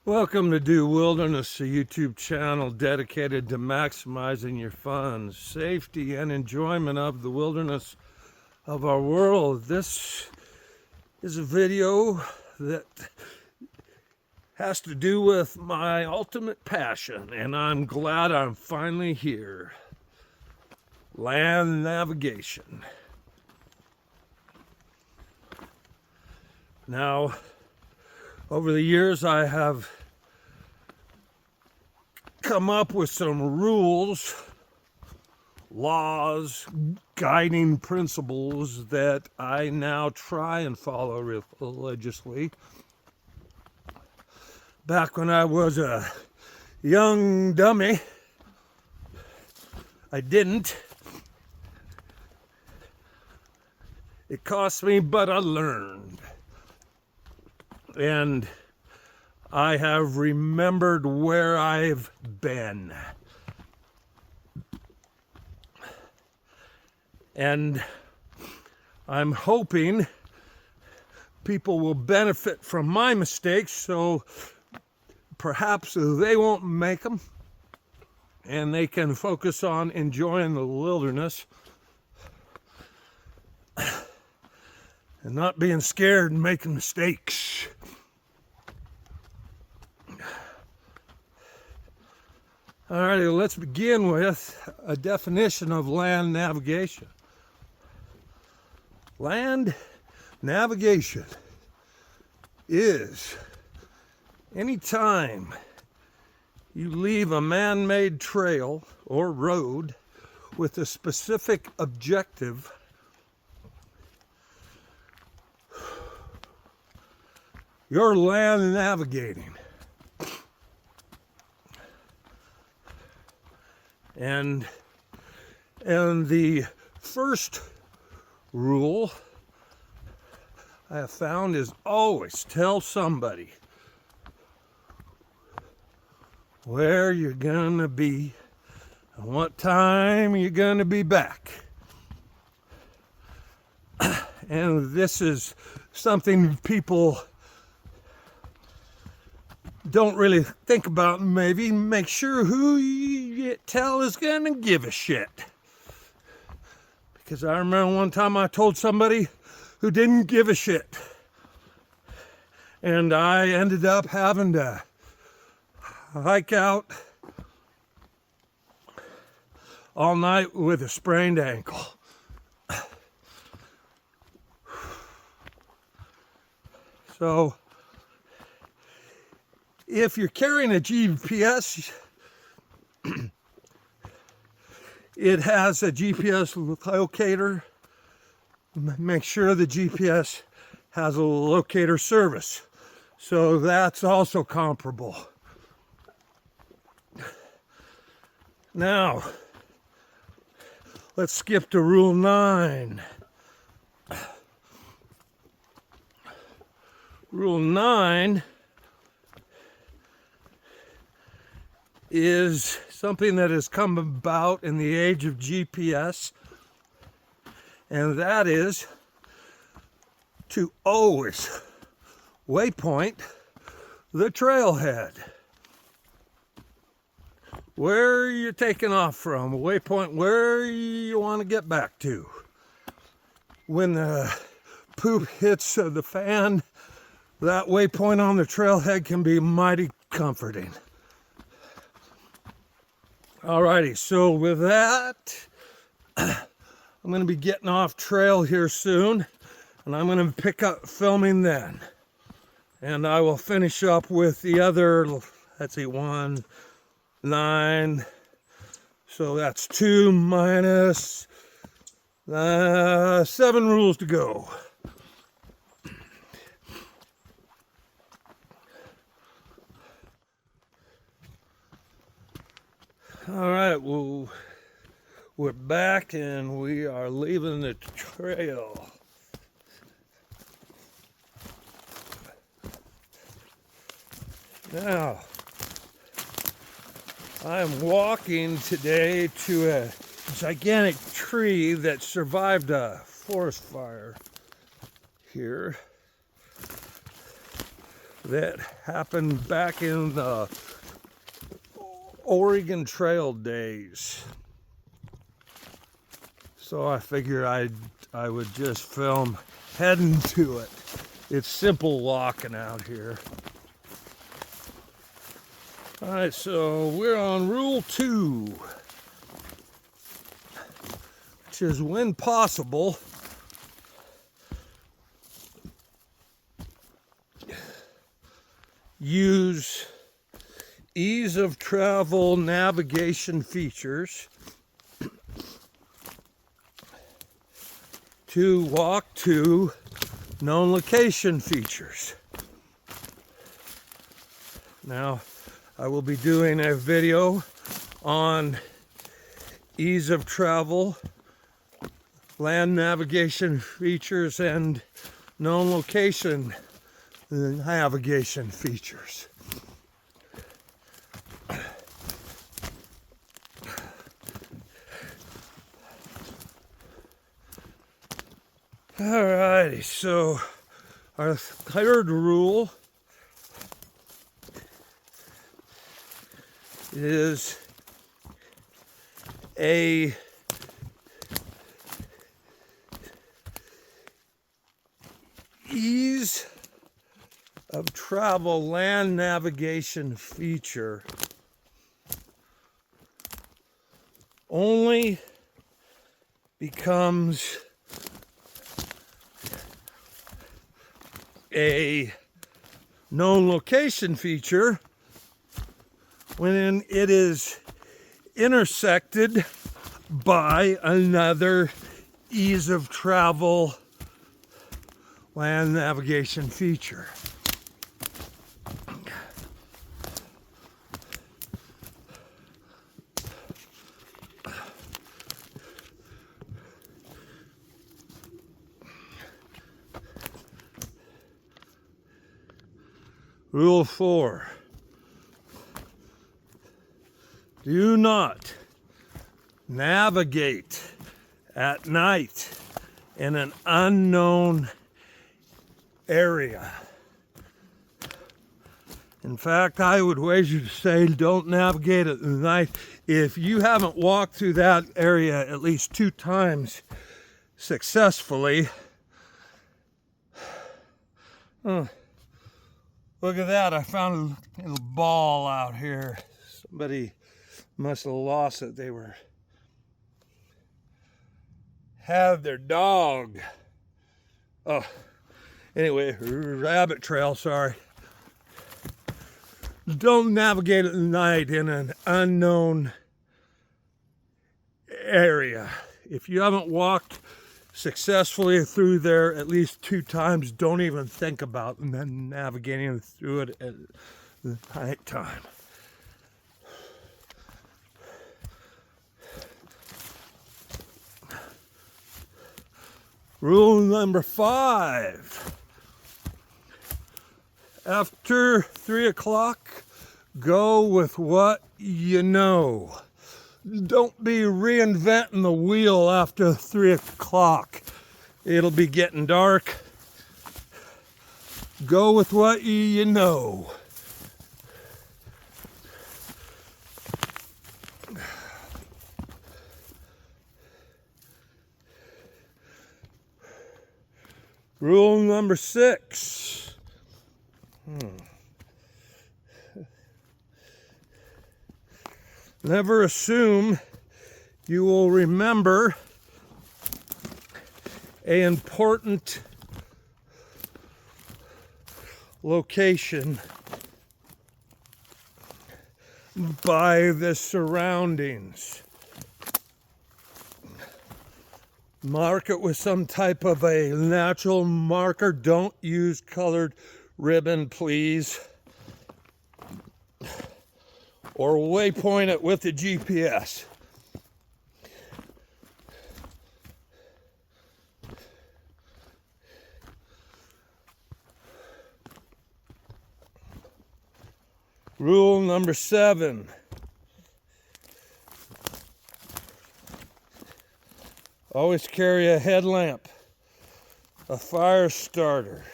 Welcome to Do Wilderness, a YouTube channel dedicated to maximizing your fun, safety, and enjoyment of the wilderness of our world. This is a video that has to do with my ultimate passion, and I'm glad I'm finally here. Land navigation. Now, over the years, I have come up with some rules, laws, guiding principles that I now try and follow religiously. Back when I was a young dummy, I didn't. It cost me, but I learned. And I have remembered where I've been. And I'm hoping people will benefit from my mistakes, so perhaps they won't make them and they can focus on enjoying the wilderness and not being scared and making mistakes. Alrighty, let's begin with a definition of land navigation. Land navigation is any time you leave a man-made trail or road with a specific objective, you're land navigating. And the first rule I have found is always tell somebody where you're gonna be and what time you're gonna be back. And this is something people don't really think about. Maybe make sure who you tell is gonna give a shit. Because I remember one time I told somebody who didn't give a shit, and I ended up having to hike out all night with a sprained ankle. So if you're carrying a GPS, it has a GPS locator. Make sure the GPS has a locator service. So that's also comparable. Now, let's skip to Rule 9. Rule 9 is something that has come about in the age of GPS, and that is to always waypoint the trailhead. Where you're taking off from, waypoint where you want to get back to. When the poop hits the fan, that waypoint on the trailhead can be mighty comforting. Alrighty, so with that, I'm going to be getting off trail here soon, and I'm going to pick up filming then. And I will finish up with the other, let's see, 1, 9, so that's 2 minus 7 rules to go. All right, well, we're back and we are leaving the trail. Now, I'm walking today to a gigantic tree that survived a forest fire here. that happened back in the Oregon Trail days. So I figured I would just film heading to it. It's simple walking out here. All right, so we're on rule 2, which is when possible, use ease of travel navigation features to walk to known location features. Now, I will be doing a video on ease of travel, land navigation features, and known location navigation features. Alrighty, so our third rule is a ease of travel land navigation feature only becomes a known location feature when it is intersected by another ease of travel land navigation feature. Rule 4. Do not navigate at night in an unknown area. In fact, I would wager to say don't navigate at night if you haven't walked through that area at least 2 times successfully. Look at that, I found a little ball out here. Somebody must have lost it. They had their dog. Oh, anyway, rabbit trail, sorry. Don't navigate at night in an unknown area. If you haven't walked successfully through there at least 2 times, don't even think about navigating through it at night time. Rule number 5. After 3 o'clock, go with what you know. Don't be reinventing the wheel after 3 o'clock. It'll be getting dark. Go with what you know. Rule number 6. Never assume you will remember an important location by the surroundings. Mark it with some type of a natural marker. Don't use colored ribbon, please. Or waypoint it with the GPS. Rule number 7. Always carry a headlamp, a fire starter,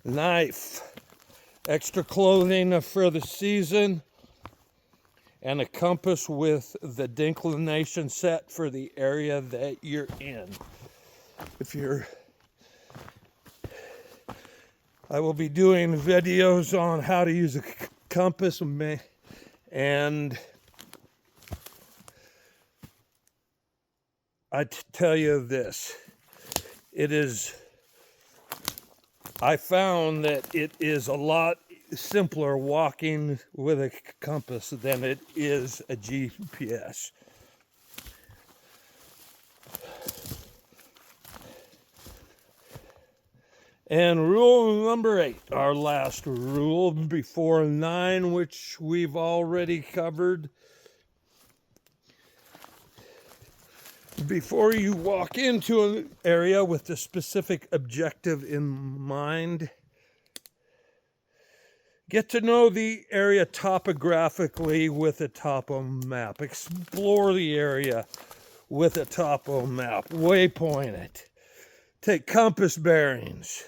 knife, extra clothing for the season, and a compass with the declination set for the area that you're in. I will be doing videos on how to use a compass, and I tell you this, I found that it is a lot simpler walking with a compass than it is a GPS. And rule number 8, our last rule before 9, which we've already covered. Before you walk into an area with a specific objective in mind, get to know the area topographically with a topo map. Explore the area with a topo map. Waypoint it. Take compass bearings.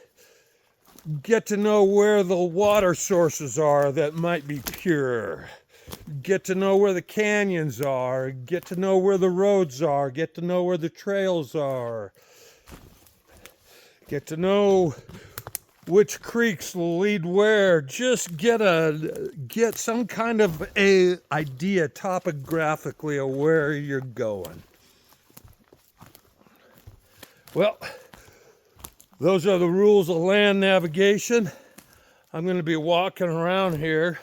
Get to know where the water sources are that might be pure. Get to know where the canyons are. Get to know where the roads are. Get to know where the trails are. Get to know which creeks lead where. Just get some kind of a idea topographically of where you're going. Well, those are the rules of land navigation. I'm going to be walking around here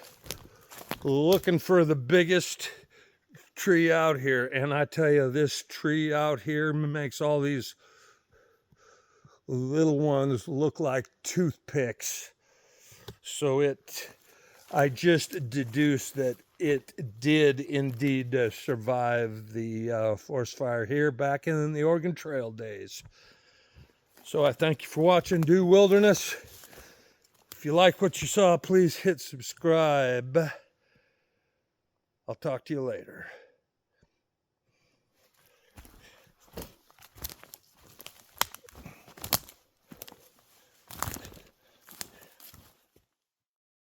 looking for the biggest tree out here, and I tell you, this tree out here makes all these little ones look like toothpicks. So I just deduced that it did indeed survive the forest fire here back in the Oregon Trail days. So I thank you for watching Do Wilderness. If you like what you saw, please hit subscribe. I'll talk to you later.